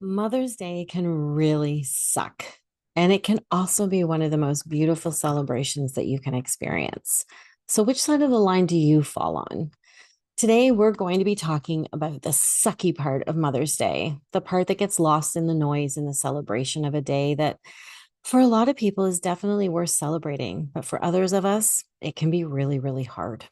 Mother's Day can really suck. And it can also be one of the most beautiful celebrations that you can experience. So, which side of the line do you fall on? Today, we're going to be talking about the sucky part of Mother's Day, the part that gets lost in the noise in the celebration of a day that, for a lot of people, is definitely worth celebrating. But for others of us, it can be really, really hard.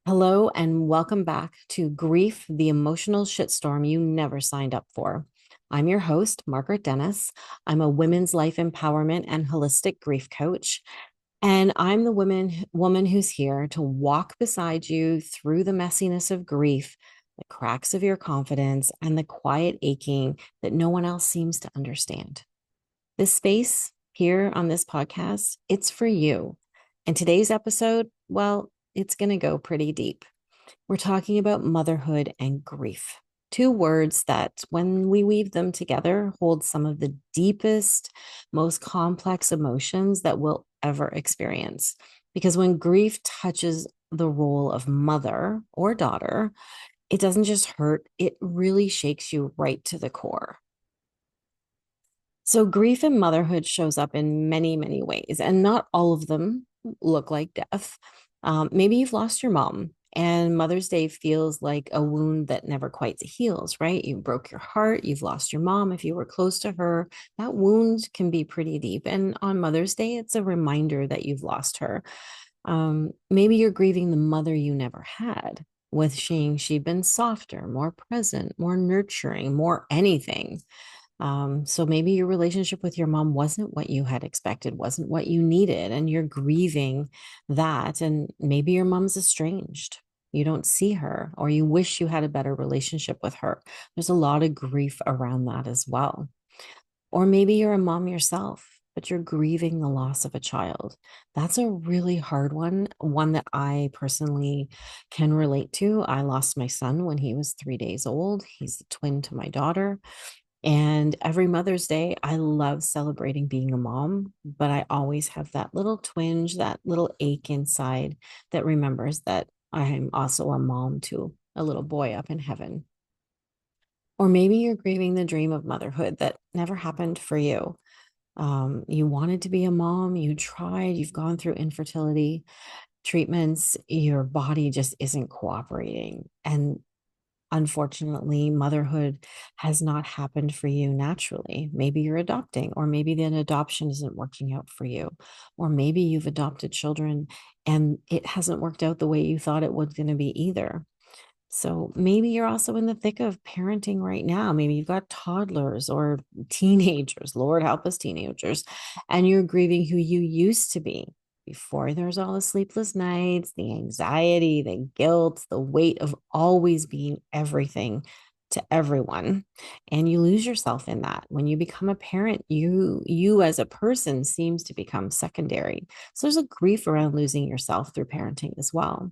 Hello, and welcome back to Grief, the emotional shitstorm you never signed up for. I'm your host, Margaret Dennis. I'm a women's life empowerment and holistic grief coach. And I'm the woman who's here to walk beside you through the messiness of grief, the cracks of your confidence, and the quiet aching that no one else seems to understand. This space here on this podcast, it's for you. And today's episode, well, it's going to go pretty deep. We're talking about motherhood and grief. Two words that, when we weave them together, hold some of the deepest, most complex emotions that we'll ever experience. Because when grief touches the role of mother or daughter, it doesn't just hurt, it really shakes you right to the core. So, grief in motherhood shows up in many, many ways, and not all of them look like death. Maybe you've lost your mom, and Mother's Day feels like a wound that never quite heals, right? You broke your heart, you've lost your mom. If you were close to her, that wound can be pretty deep. And on Mother's Day, it's a reminder that you've lost her. Maybe you're grieving the mother you never had, wishing she'd been softer, more present, more nurturing, more anything. So maybe your relationship with your mom wasn't what you had expected, wasn't what you needed, and you're grieving that. And maybe your mom's estranged. You don't see her, or you wish you had a better relationship with her. There's a lot of grief around that as well. Or maybe you're a mom yourself, but you're grieving the loss of a child. That's a really hard one that I personally can relate to. I lost my son when he was 3 days old. He's a twin to my daughter. And every Mother's Day, I love celebrating being a mom, but I always have that little twinge, that little ache inside that remembers that I'm also a mom to a little boy up in heaven. Or maybe you're grieving the dream of motherhood that never happened for you. You wanted to be a mom, you tried, you've gone through infertility treatments, your body just isn't cooperating. And unfortunately, motherhood has not happened for you naturally. Maybe you're adopting, or maybe then adoption isn't working out for you, or maybe you've adopted children and it hasn't worked out the way you thought it was going to be either. So maybe you're also in the thick of parenting right now. Maybe you've got toddlers or teenagers, Lord help us, teenagers, and you're grieving who you used to be before there's all the sleepless nights, the anxiety, the guilt, the weight of always being everything to everyone. And you lose yourself in that. When you become a parent, you as a person seems to become secondary. So there's a grief around losing yourself through parenting as well.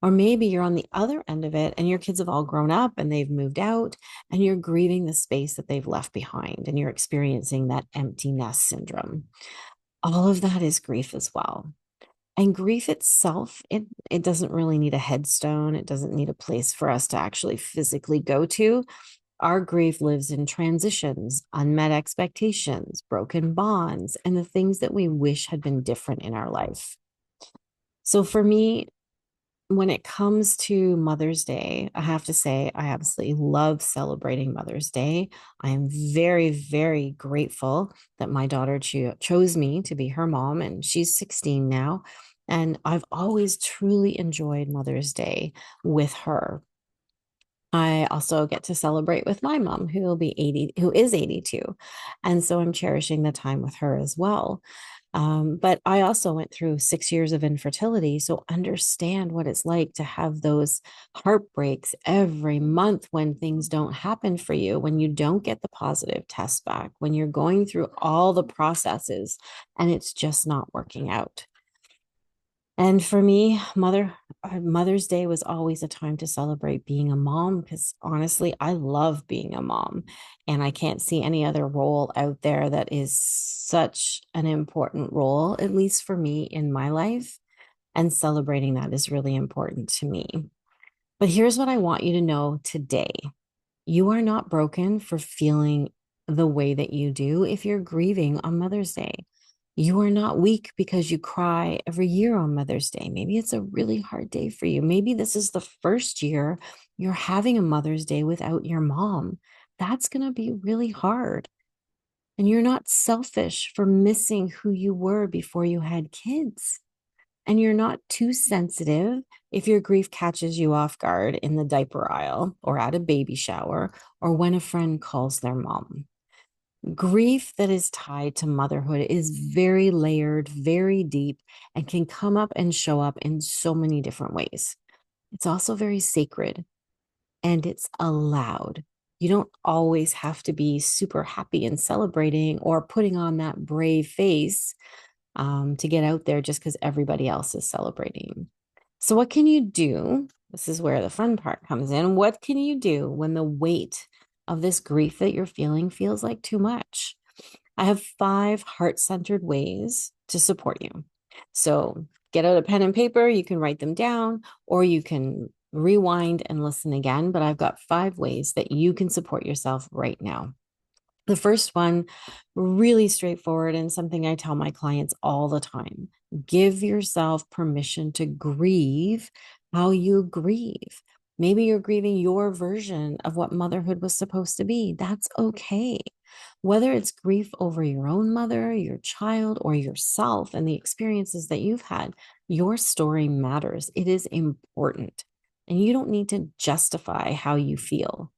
Or maybe you're on the other end of it and your kids have all grown up and they've moved out and you're grieving the space that they've left behind and you're experiencing that empty nest syndrome. All of that is grief as well. And grief itself, it doesn't really need a headstone. It doesn't need a place for us to actually physically go to. Our grief lives in transitions, unmet expectations, broken bonds, and the things that we wish had been different in our life. So for me, when it comes to Mother's Day, I have to say I absolutely love celebrating Mother's Day. I am very, very grateful that my daughter chose me to be her mom, and she's 16 now. And I've always truly enjoyed Mother's Day with her. I also get to celebrate with my mom, who is 82. And so I'm cherishing the time with her as well. But I also went through 6 years of infertility. So understand what it's like to have those heartbreaks every month when things don't happen for you, when you don't get the positive test back, when you're going through all the processes and it's just not working out. And for me, Mother's Day was always a time to celebrate being a mom because honestly, I love being a mom and I can't see any other role out there that is such an important role, at least for me in my life. And celebrating that is really important to me. But here's what I want you to know today. You are not broken for feeling the way that you do if you're grieving on Mother's Day. You are not weak because you cry every year on Mother's Day. Maybe it's a really hard day for you. Maybe this is the first year you're having a Mother's Day without your mom. That's going to be really hard. And you're not selfish for missing who you were before you had kids. And you're not too sensitive if your grief catches you off guard in the diaper aisle or at a baby shower or when a friend calls their mom. Grief that is tied to motherhood is very layered, very deep, and can come up and show up in so many different ways. It's also very sacred and it's allowed. You don't always have to be super happy and celebrating or putting on that brave face to get out there just because everybody else is celebrating. So, what can you do? This is where the fun part comes in. What can you do when the weight of this grief that you're feeling feels like too much? I have 5 heart centered ways to support you. So, get out a pen and paper. You can write them down or you can rewind and listen again. But I've got 5 ways that you can support yourself right now. The first one, really straightforward and something I tell my clients all the time. Give yourself permission to grieve how you grieve. Maybe you're grieving your version of what motherhood was supposed to be. That's okay. Whether it's grief over your own mother, your child, or yourself and the experiences that you've had, your story matters. It is important. And you don't need to justify how you feel.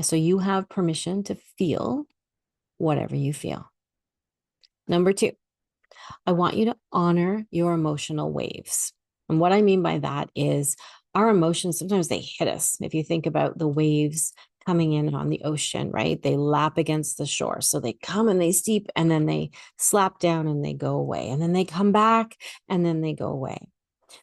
So you have permission to feel whatever you feel. Number 2, I want you to honor your emotional waves. And what I mean by that is our emotions, sometimes they hit us. If you think about the waves coming in on the ocean, right? They lap against the shore. So they come and they steep and then they slap down and they go away. And then they come back and then they go away.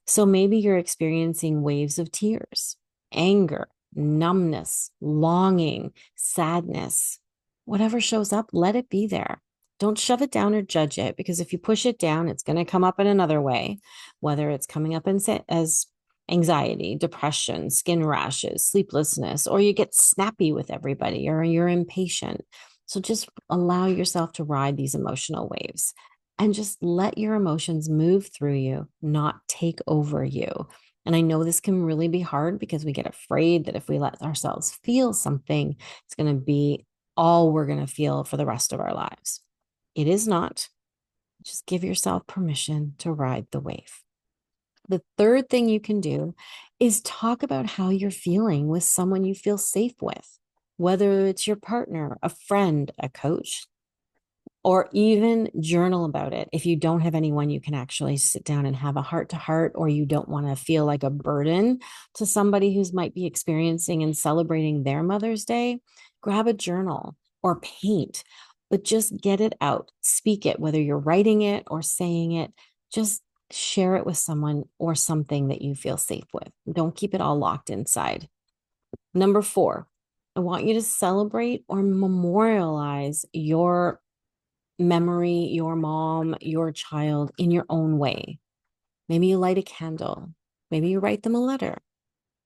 So maybe you're experiencing waves of tears, anger, numbness, longing, sadness. Whatever shows up, let it be there. Don't shove it down or judge it because if you push it down, it's going to come up in another way, whether it's coming up as anxiety, depression, skin rashes, sleeplessness, or you get snappy with everybody or you're impatient. So just allow yourself to ride these emotional waves and just let your emotions move through you, not take over you. And I know this can really be hard because we get afraid that if we let ourselves feel something, it's going to be all we're going to feel for the rest of our lives. It is not. Just give yourself permission to ride the wave. The third thing you can do is talk about how you're feeling with someone you feel safe with, whether it's your partner, a friend, a coach, or even journal about it. If you don't have anyone you can actually sit down and have a heart to heart, or you don't want to feel like a burden to somebody who's might be experiencing and celebrating their Mother's Day, grab a journal or paint, but just get it out, speak it, whether you're writing it or saying it, just share it with someone or something that you feel safe with. Don't keep it all locked inside. Number 4, I want you to celebrate or memorialize your memory, your mom, your child in your own way. Maybe you light a candle. Maybe you write them a letter.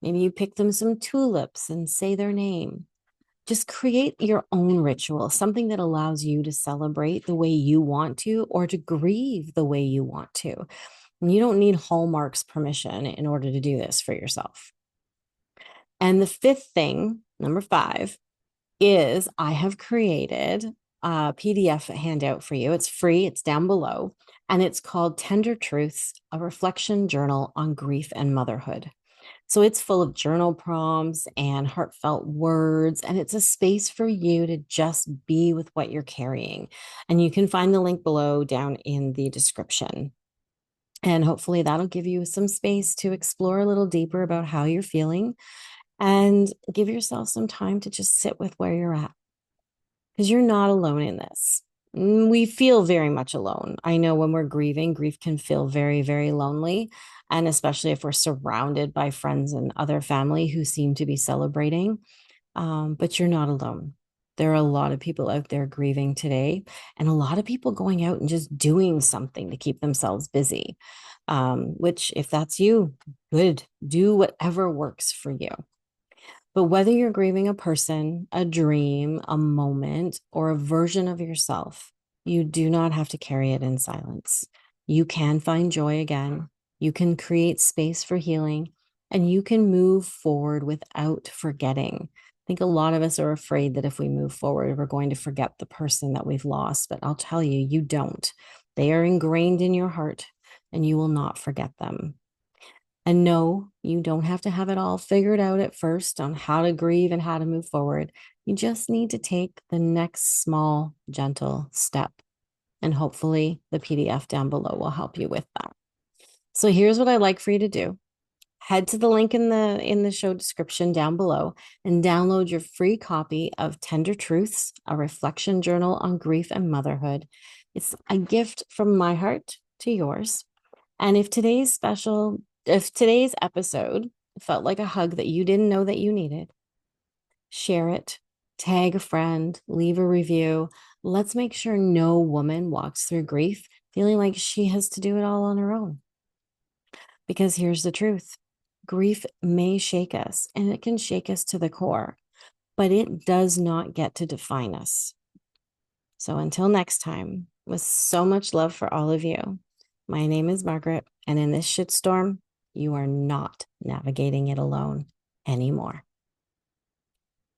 Maybe you pick them some tulips and say their name. Just create your own ritual, something that allows you to celebrate the way you want to or to grieve the way you want to. And you don't need Hallmark's permission in order to do this for yourself. And the 5th thing, number 5, is I have created a PDF handout for you. It's free, it's down below, and it's called Tender Truths, a reflection journal on grief and motherhood. So it's full of journal prompts and heartfelt words, and it's a space for you to just be with what you're carrying. And you can find the link below down in the description. And hopefully that'll give you some space to explore a little deeper about how you're feeling and give yourself some time to just sit with where you're at because you're not alone in this. We feel very much alone. I know when we're grieving, grief can feel very, very lonely. And especially if we're surrounded by friends and other family who seem to be celebrating. But you're not alone. There are a lot of people out there grieving today, and a lot of people going out and just doing something to keep themselves busy, which, if that's you, good. Do whatever works for you. But whether you're grieving a person, a dream, a moment, or a version of yourself, you do not have to carry it in silence. You can find joy again. You can create space for healing, and you can move forward without forgetting. I think a lot of us are afraid that if we move forward, we're going to forget the person that we've lost. But I'll tell you, you don't. They are ingrained in your heart, and you will not forget them. And no, you don't have to have it all figured out at first on how to grieve and how to move forward. You just need to take the next small, gentle step. And hopefully, the PDF down below will help you with that. So here's what I'd like for you to do. Head to the link in the show description down below and download your free copy of Tender Truths, a reflection journal on grief and motherhood. It's a gift from my heart to yours. And if today's episode felt like a hug that you didn't know that you needed, share it, tag a friend, leave a review. Let's make sure no woman walks through grief feeling like she has to do it all on her own. Because here's the truth. Grief may shake us, and it can shake us to the core, but it does not get to define us. So until next time, with so much love for all of you, my name is Margaret, and in this shitstorm, you are not navigating it alone anymore.